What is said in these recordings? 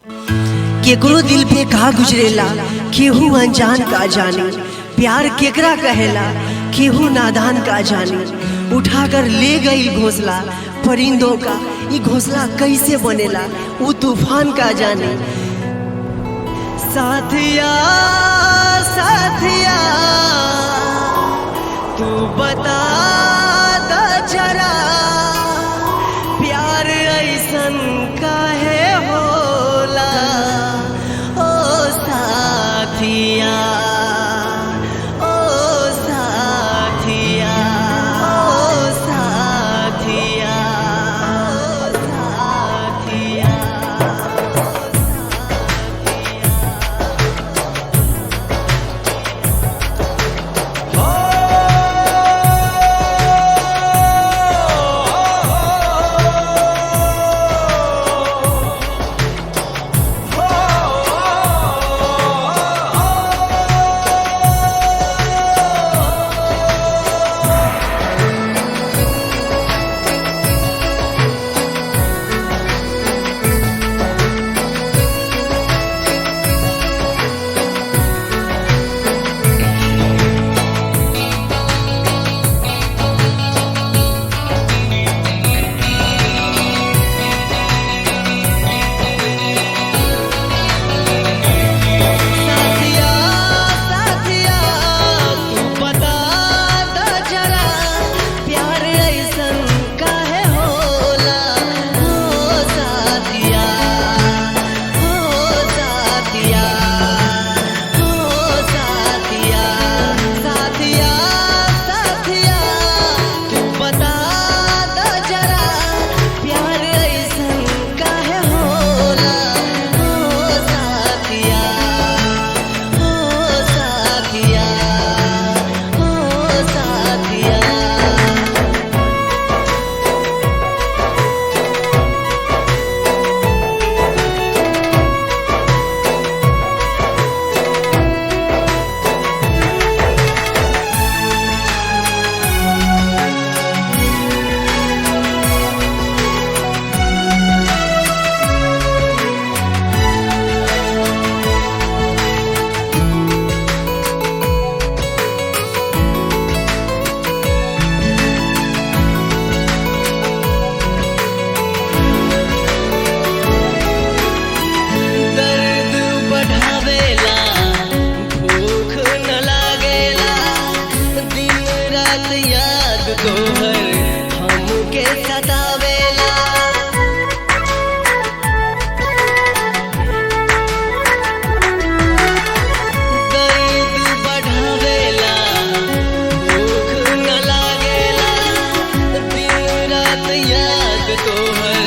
केकरो दिल पे का गुजरेला केहू अनजान का जाने, प्यार केकरा कहेला केहू नादान का जाने। उठाकर ले गई घोंसला परिंदों का, ये घोंसला कैसे बनेला वो तूफान का जाने। साथिया साथिया तू बता द जरा, प्यार ऐसन काहे होला ओ साथिया, ओ साथिया, ओ साथिया, ओ साथिया। याद तोहर हमके सतावेला, दर्द बढ़ावेला भूख न लागेला, दिन रात याद तोहर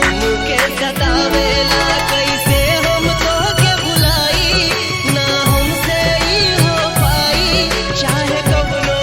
हमके सतावेला। कैसे हम तोहके भुलाई ना हमसे ही हो पाई, चाहे कबनो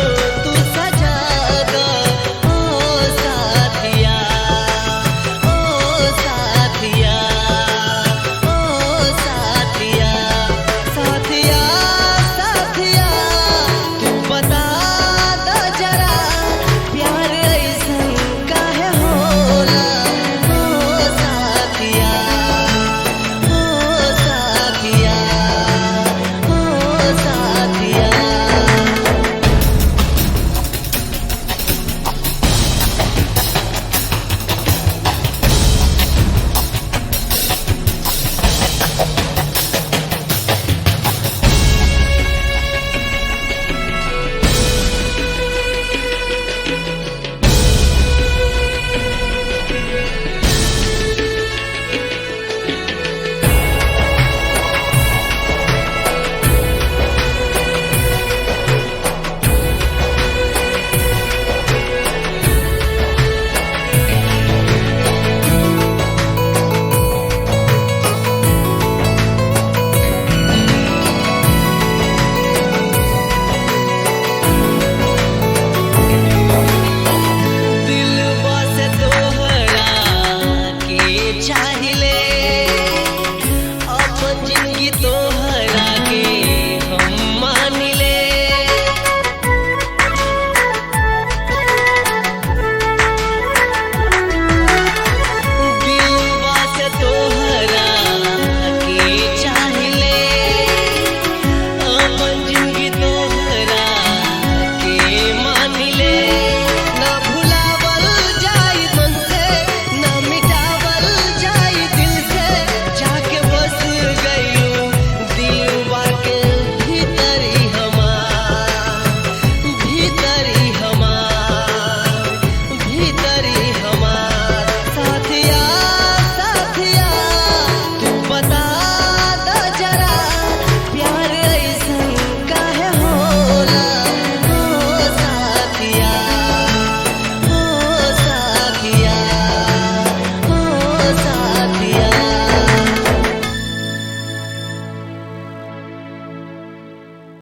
चाहिले